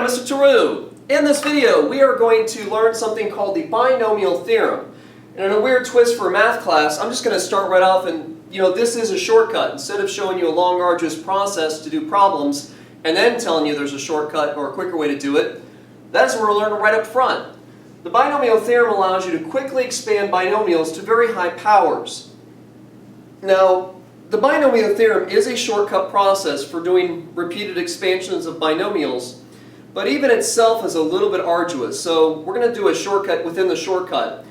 I'm Mr. Taru. In this video, we are going to learn something called the Binomial Theorem. And in a weird twist for a math class, I'm just going to start right off and, this is a shortcut. Instead of showing you a long, arduous process to do problems and then telling you there's a shortcut or a quicker way to do it, that's what we're learning right up front. The Binomial Theorem allows you to quickly expand binomials to very high powers. Now, the Binomial Theorem is a shortcut process for doing repeated expansions of binomials, but even itself is a little bit arduous. So we're going to do a shortcut within the shortcut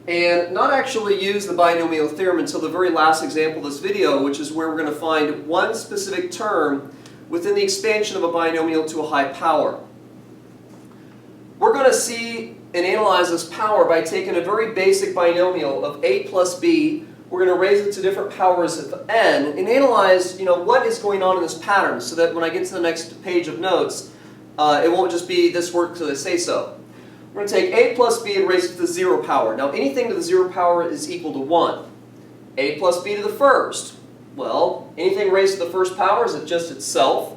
and not actually use the Binomial Theorem until the very last example of this video, which is where we're going to find one specific term within the expansion of a binomial to a high power. We're going to see and analyze this power by taking a very basic binomial of a plus b. We're going to raise it to different powers of n and analyze, what is going on in this pattern so that when I get to the next page of notes, it won't just be this work till they say so. We're going to take a plus b and raise it to the 0 power. Now anything to the 0 power is equal to 1. A plus b to the first. Well, anything raised to the first power is just itself.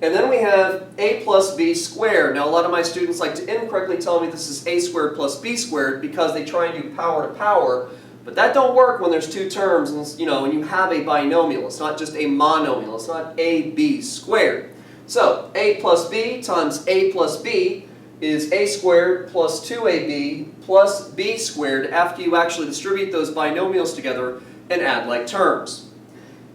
And then we have a plus b squared. Now a lot of my students like to incorrectly tell me this is a squared plus b squared because they try and do power to power. But that don't work when there's two terms and when you have a binomial. It's not just a monomial. It's not ab squared. So a plus b times a plus b is a squared plus 2ab plus b squared after you actually distribute those binomials together and add like terms.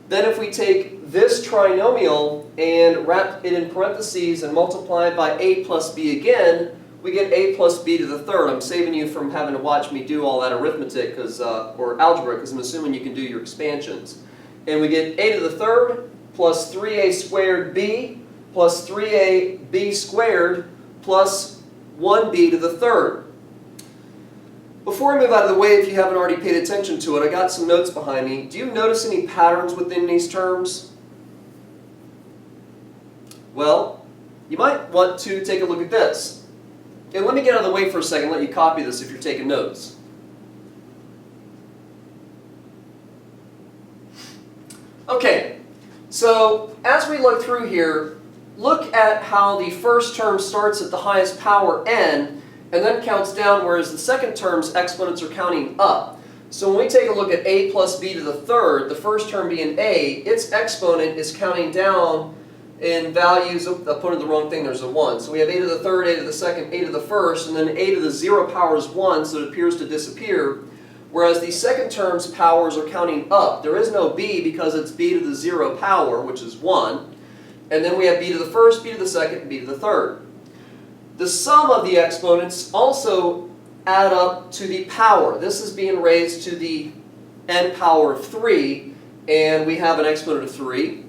Then if we take this trinomial and wrap it in parentheses and multiply it by a plus b again, we get a plus b to the third. I'm saving you from having to watch me do all that arithmetic or algebra because I'm assuming you can do your expansions. And we get a to the third plus 3a squared b plus 3ab squared plus 1b to the third. Before I move out of the way, if you haven't already paid attention to it, I got some notes behind me. Do you notice any patterns within these terms? Well, you might want to take a look at this. And let me get out of the way for a second and let you copy this if you're taking notes. Okay, so as we look through here, look at how the first term starts at the highest power n and then counts down, whereas the second term's exponents are counting up. So when we take a look at a plus b to the third, the first term being a, its exponent is counting down in values. I put in the wrong thing, there's a 1. So we have a to the third, a to the second, a to the first, and then a to the 0 power is 1, so it appears to disappear. Whereas the second term's powers are counting up. There is no b because it's b to the 0 power, which is 1. And then we have b to the first, b to the second, and b to the third. The sum of the exponents also add up to the power. This is being raised to the n power of 3, and we have an exponent of 3.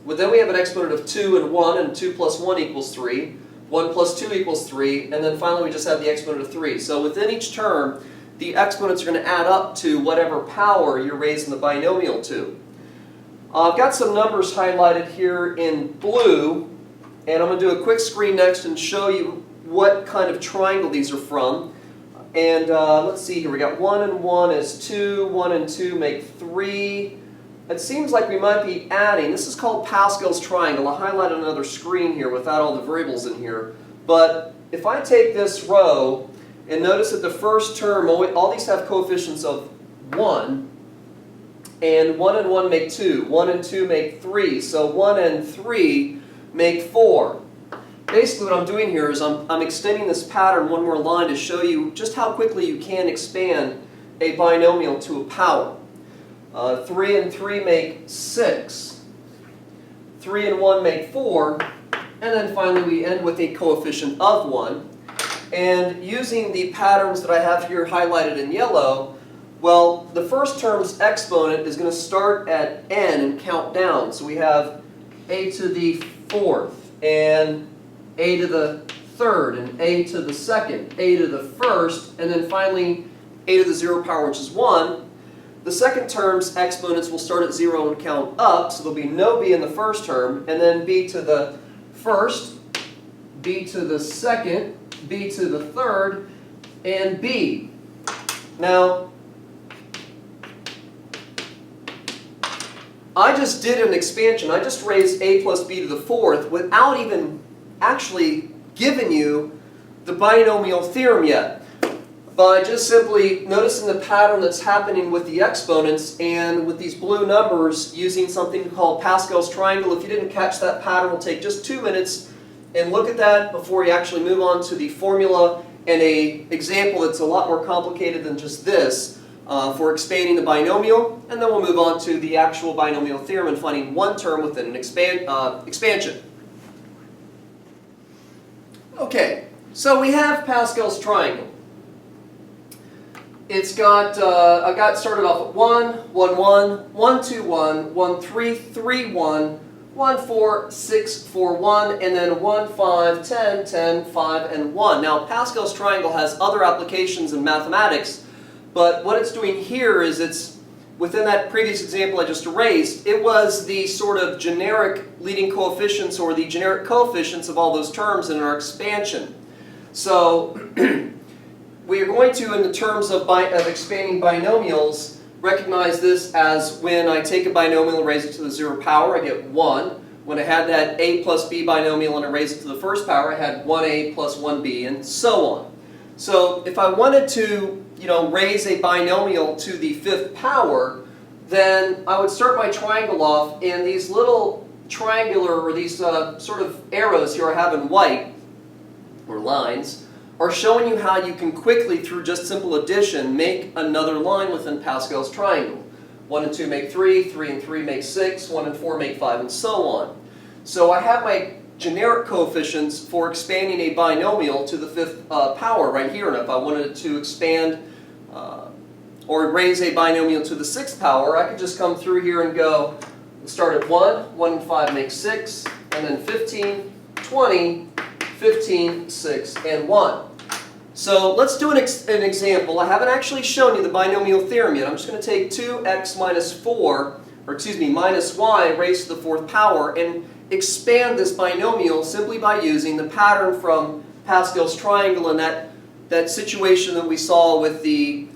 Well, then we have an exponent of 2 and 1, and 2 plus 1 equals 3. 1 plus 2 equals 3, and then finally we just have the exponent of 3. So within each term, the exponents are going to add up to whatever power you're raising the binomial to. I've got some numbers highlighted here in blue, and I'm going to do a quick screen next and show you what kind of triangle these are from. And let's see here, we got 1 and 1 is 2, 1 and 2 make 3. It seems like we might be adding, this is called Pascal's Triangle. I'll highlight another screen here without all the variables in here. But if I take this row and notice that the first term, all these have coefficients of 1, and 1 and 1 make 2, 1 and 2 make 3, so 1 and 3 make 4. Basically what I'm doing here is I'm extending this pattern one more line to show you just how quickly you can expand a binomial to a power. 3 and 3 make 6, 3 and 1 make 4, and then finally we end with a coefficient of 1. And using the patterns that I have here highlighted in yellow, well, the first term's exponent is going to start at n and count down. So we have a to the fourth, and a to the third, and a to the second, a to the first, and then finally a to the 0 power, which is 1. The second term's exponents will start at 0 and count up, so there'll be no b in the first term, and then b to the first, b to the second, b to the third, and b. Now, I just did an expansion. I just raised a plus b to the fourth without even actually given you the binomial theorem yet by just simply noticing the pattern that's happening with the exponents and with these blue numbers using something called Pascal's Triangle. If you didn't catch that pattern, we'll take just 2 minutes and look at that before we actually move on to the formula and an example that's a lot more complicated than just this for expanding the binomial, and then we'll move on to the actual binomial theorem and finding one term within an expansion. Okay, so we have Pascal's triangle. It's got, I got started off at 1, 1, 1, 1, 2, 1, 1, 3, 3, 1, 1, 4, 6, 4, 1, and then 1, 5, 10, 10, 5, and 1. Now, Pascal's triangle has other applications in mathematics, but what it's doing here is it's, within that previous example I just erased, it was the sort of generic leading coefficients or the generic coefficients of all those terms in our expansion. So, we are going to, in the terms of expanding binomials, recognize this as when I take a binomial and raise it to the 0 power, I get 1. When I had that a plus b binomial and I raised it to the first power, I had 1a plus 1b, and so on. So if I wanted to, raise a binomial to the 5th power, then I would start my triangle off, and these little triangular, or these sort of arrows here I have in white, or lines, are showing you how you can quickly, through just simple addition, make another line within Pascal's triangle. 1 and 2 make 3, 3 and 3 make 6, 1 and 4 make 5, and so on. So I have my generic coefficients for expanding a binomial to the 5th power right here. And if I wanted to expand or raise a binomial to the 6th power, I could just come through here and go, start at 1, 1 and 5 make 6, and then 15, 20, 15, 6, and 1. So let's do an example. I haven't actually shown you the binomial theorem yet. I'm just going to take 2x minus 4, or excuse me, minus y raised to the 4th power and expand this binomial simply by using the pattern from Pascal's triangle and that situation that we saw with the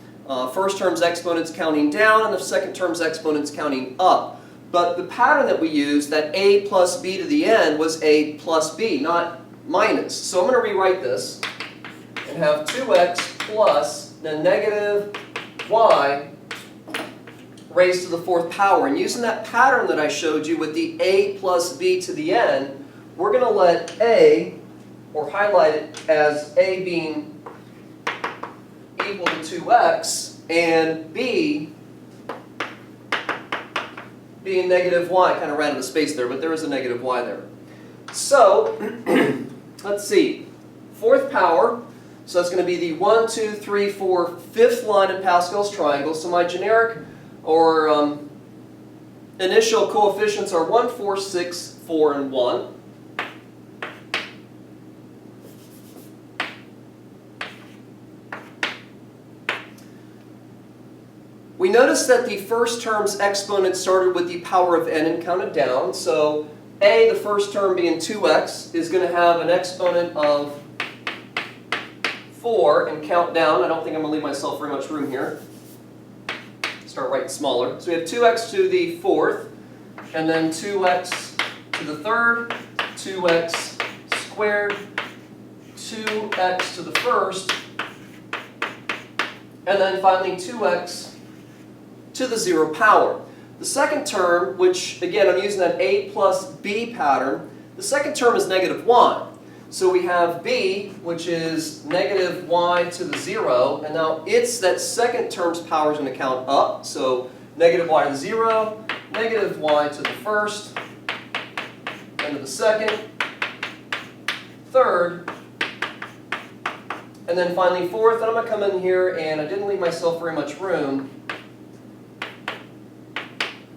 first term's exponents counting down and the second term's exponents counting up. But the pattern that we used, that a plus b to the n, was a plus b, not minus. So I'm going to rewrite this and have 2x plus the negative y raised to the 4th power. And using that pattern that I showed you with the a plus b to the n, we're going to let a, or highlight it as a being equal to 2x and b being negative y. I kind of ran out of space there, but there is a negative y there. So, let's see. 4th power, so that's going to be the 1, 2, 3, 4, 5th line in Pascal's triangle. So my generic or initial coefficients are 1, 4, 6, 4, and 1. We notice that the first term's exponent started with the power of n and counted down. So a, the first term being 2x, is going to have an exponent of 4 and count down. I don't think I'm going to leave myself very much room here. Start writing smaller. So we have 2x to the 4th, and then 2x to the 3rd, 2x squared, 2x to the 1st, and then finally 2x to the 0 power. The second term, which again I'm using that a plus b pattern, the second term is negative 1. So we have b, which is negative y to the 0, and now it's that second term's power is going to count up. So negative y to the 0, negative y to the 1st, and to the 2nd, 3rd, and then finally 4th. And I'm going to come in here, and I didn't leave myself very much room,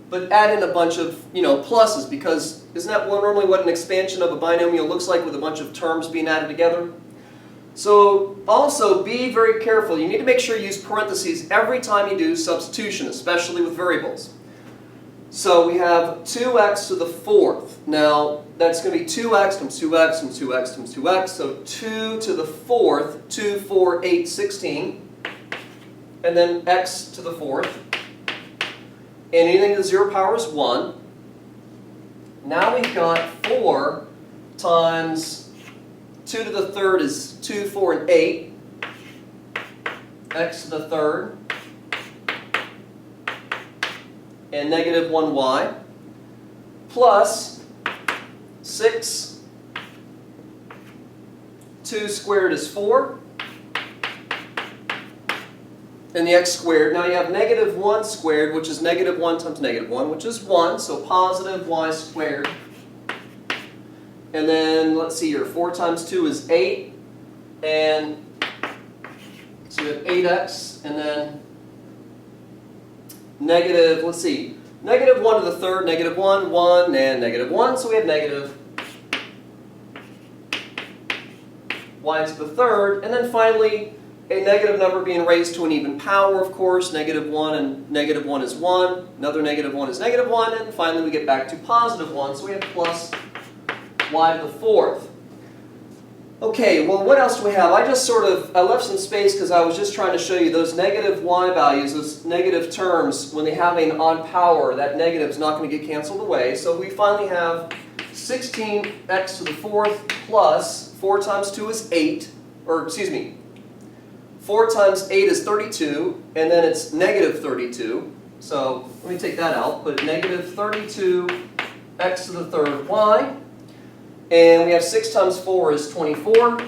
but add in a bunch of, pluses, because isn't that normally what an expansion of a binomial looks like, with a bunch of terms being added together? So also be very careful. You need to make sure you use parentheses every time you do substitution, especially with variables. So we have 2x to the 4th. Now that's going to be 2x times 2x times 2x times 2x. So 2 to the 4th, 2, 4, 8, 16. And then x to the 4th. And anything to the 0 power is 1. Now we've got 4 times 2 to the third is 2, 4, and 8. X to the third. And negative 1y. Plus 6. 2 squared is 4. And the x squared. Now you have negative 1 squared, which is negative 1 times negative 1, which is 1. So positive y squared. And then, let's see here, 4 times 2 is 8. And so we have 8x. And then negative, let's see, negative 1 to the third, negative 1, 1, and negative 1. So we have negative y to the third. And then finally, a negative number being raised to an even power, of course. Negative 1 and negative 1 is 1. Another negative 1 is negative 1. And finally, we get back to positive 1. So we have plus y to the fourth. Okay, well, what else do we have? I left some space because I was just trying to show you those negative y values, those negative terms, when they have an odd power, that negative is not going to get canceled away. So we finally have 16x to the fourth plus 4 times 2 is 8, or excuse me, 4 times 8 is 32, and then it's negative 32. So let me take that out. Put negative 32 x to the third y. And we have 6 times 4 is 24.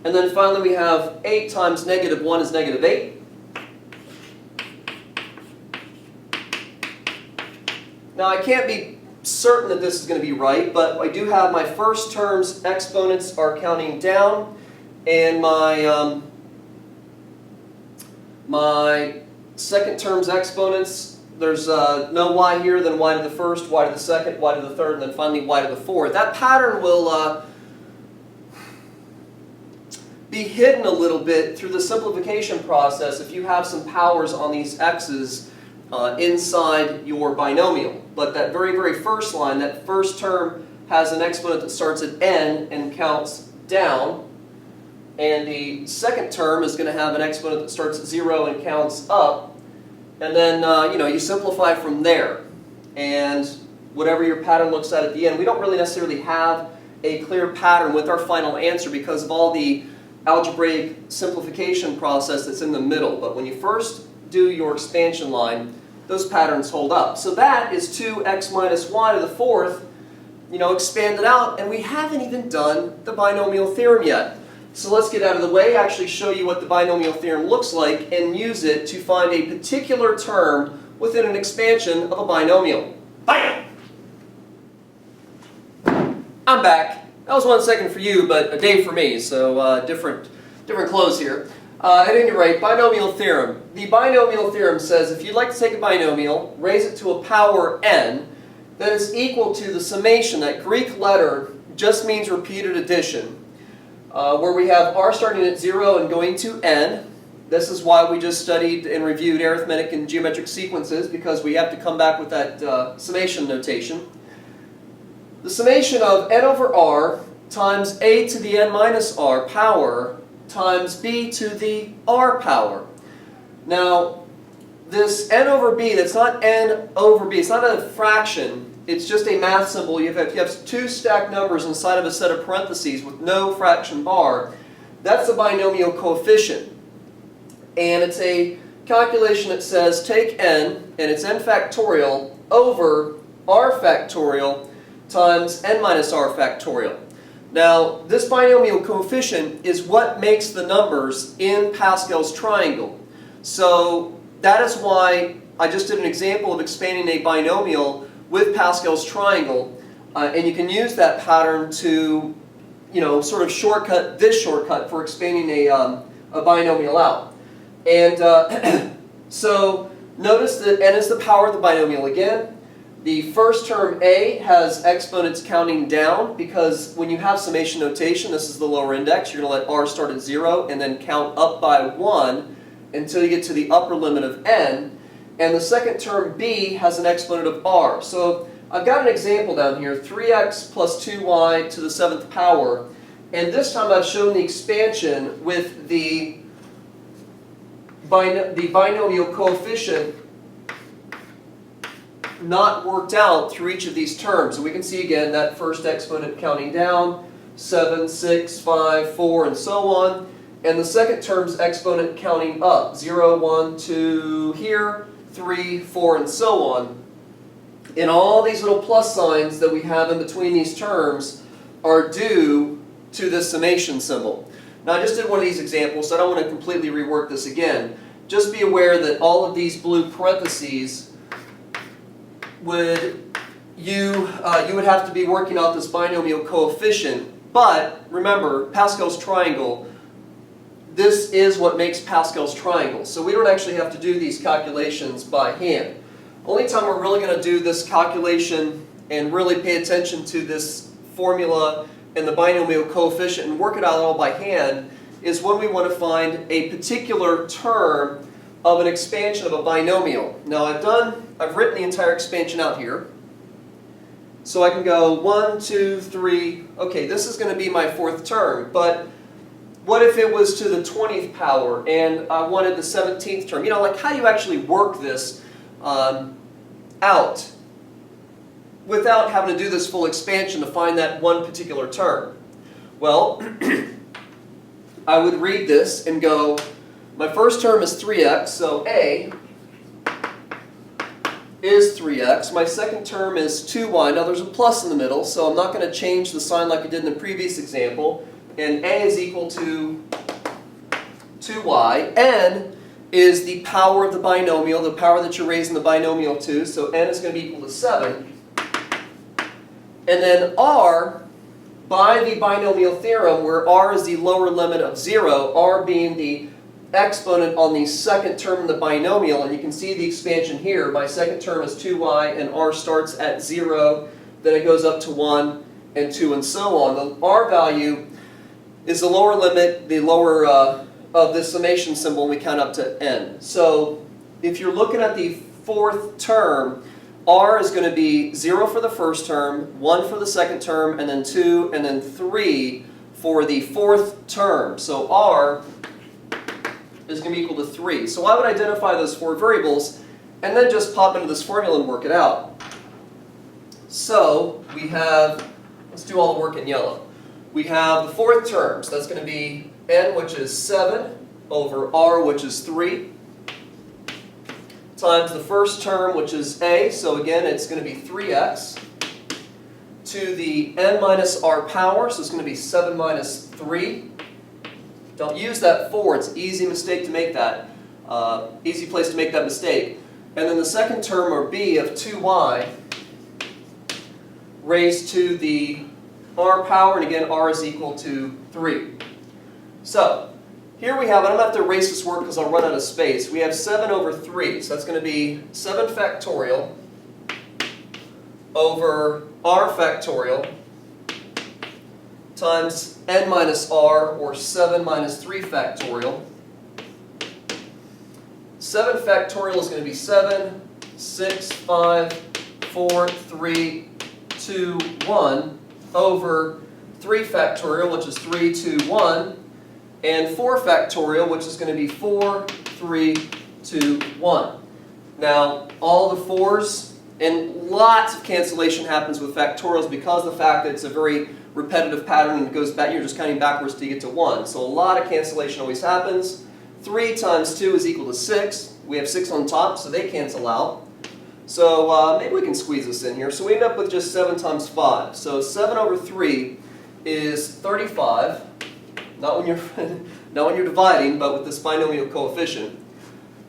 And then finally we have 8 times negative 1 is negative 8. Now I can't be certain that this is going to be right, but I do have my first term's exponents are counting down, and my second term's exponents, there's no y here, then y to the first, y to the second, y to the third, and then finally y to the fourth. That pattern will be hidden a little bit through the simplification process if you have some powers on these x's inside your binomial. But that very, very first line, that first term has an exponent that starts at n and counts down. And the second term is going to have an exponent that starts at 0 and counts up. And then, you simplify from there. And whatever your pattern looks at the end, we don't really necessarily have a clear pattern with our final answer because of all the algebraic simplification process that's in the middle. But when you first do your expansion line, those patterns hold up. So that is 2x minus y to the fourth, expanded out, and we haven't even done the binomial theorem yet. So let's get out of the way, actually show you what the binomial theorem looks like, and use it to find a particular term within an expansion of a binomial. Bam! I'm back. That was 1 second for you, but a day for me, so different clothes here. At any rate, binomial theorem. The binomial theorem says if you'd like to take a binomial, raise it to a power n, that is equal to the summation. That Greek letter just means repeated addition. Where we have r starting at 0 and going to n. This is why we just studied and reviewed arithmetic and geometric sequences, because we have to come back with that summation notation. The summation of n over r times a to the n minus r power times b to the r power. Now, this n over b, that's not n over b, it's not a fraction, it's just a math symbol. You have two stacked numbers inside of a set of parentheses with no fraction bar. That's the binomial coefficient. And it's a calculation that says take n, and it's n factorial, over r factorial times n minus r factorial. Now, this binomial coefficient is what makes the numbers in Pascal's triangle. So that is why I just did an example of expanding a binomial with Pascal's triangle, and you can use that pattern to, sort of shortcut this shortcut for expanding a binomial out. And so notice that n is the power of the binomial again. The first term a has exponents counting down, because when you have summation notation, this is the lower index, you're going to let r start at 0 and then count up by 1 until you get to the upper limit of n. And the second term b has an exponent of r. So I've got an example down here, 3x plus 2y to the 7th power. And this time I've shown the expansion with the binomial coefficient not worked out through each of these terms. And we can see again that first exponent counting down, 7, 6, 5, 4, and so on. And the second term's exponent counting up, 0, 1, 2 here, 3, 4, and so on. And all these little plus signs that we have in between these terms are due to this summation symbol. Now I just did one of these examples, so I don't want to completely rework this again. Just be aware that all of these blue parentheses you would have to be working out this binomial coefficient. But remember, Pascal's triangle, this is what makes Pascal's triangle. So we don't actually have to do these calculations by hand. Only time we're really going to do this calculation and really pay attention to this formula and the binomial coefficient and work it out all by hand is when we want to find a particular term of an expansion of a binomial. Now I've written the entire expansion out here. So I can go 1, 2, 3, okay, this is going to be my fourth term, but what if it was to the 20th power and I wanted the 17th term? You know, like how do you actually work this out without having to do this full expansion to find that one particular term? Well, I would read this and go, my first term is 3x, so A is 3x. My second term is 2y. Now there's a plus in the middle, so I'm not going to change the sign like I did in the previous example. And A is equal to 2y. N is the power of the binomial, the power that you're raising the binomial to, so n is going to be equal to 7. And then r, by the binomial theorem, where r is the lower limit of 0, r being the exponent on the second term of the binomial, and you can see the expansion here. My second term is 2y, and r starts at 0, then it goes up to 1 and 2 and so on. The r value is the lower limit, the lower of this summation symbol, and we count up to n. So if you're looking at the fourth term, r is going to be 0 for the first term, 1 for the second term, and then 2, and then 3 for the fourth term. So r is going to be equal to 3. So I would identify those four variables and then just pop into this formula and work it out. So we have, let's do all the work in yellow. We have the fourth term, so that's going to be n, which is 7, over r, which is 3, times the first term, which is a, so again it's going to be 3x, to the n minus r power, so it's going to be 7 minus 3. Don't use that 4, it's an easy mistake to make that, easy place to make that mistake. And then the second term, or b, of 2y, raised to the r power, and again r is equal to 3. So, here we have, I'm going to have to erase this word because I'll run out of space. We have 7 over 3, so that's going to be 7 factorial over r factorial times n minus r, or 7 minus 3 factorial. 7 factorial is going to be 7, 6, 5, 4, 3, 2, 1, over 3 factorial, which is 3, 2, 1, and 4 factorial, which is going to be 4, 3, 2, 1. Now, all the 4s, and lots of cancellation happens with factorials because of the fact that it's a very repetitive pattern and it goes back, you're just counting backwards till you get to 1. So a lot of cancellation always happens. 3 times 2 is equal to 6. We have 6 on top, so they cancel out. So maybe we can squeeze this in here. So we end up with just 7 times 5. So 7 over 3 is 35. Not when you're dividing, but with this binomial coefficient.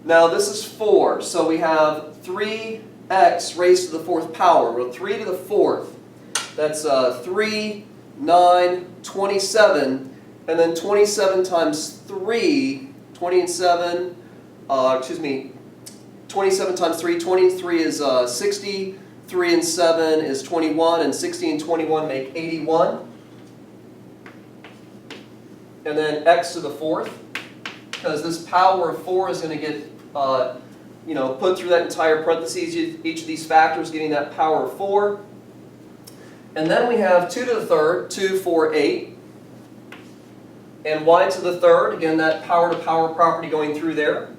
Now this is 4, so we have 3x raised to the 4th power. Well, 3 to the 4th. That's 3, 9, 27, and then 27 times 3, 27 times 3, 23 is 60, 3 and 7 is 21, and 60 and 21 make 81. And then x to the 4th, because this power of 4 is going to get put through that entire parentheses, each of these factors getting that power of 4. And then we have 2 to the 3rd, 2, 4, 8. And y to the 3rd, again that power to power property going through there.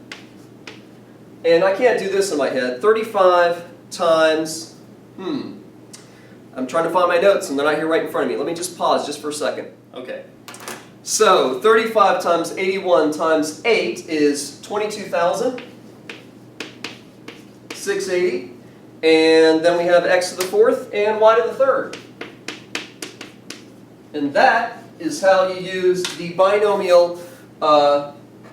And I can't do this in my head. 35 times, I'm trying to find my notes and they're not here right in front of me. Let me just pause just for a second. Okay. So 35 times 81 times 8 is 22,680. And then we have x to the fourth and y to the third. And that is how you use the binomial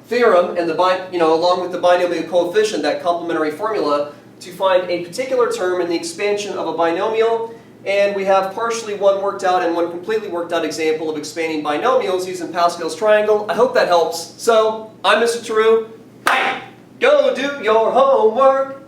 theorem and along with the binomial coefficient, that complementary formula, to find a particular term in the expansion of a binomial. And we have partially one worked out and one completely worked out example of expanding binomials using Pascal's Triangle. I hope that helps. So, I'm Mr. Tarou. Go do your homework!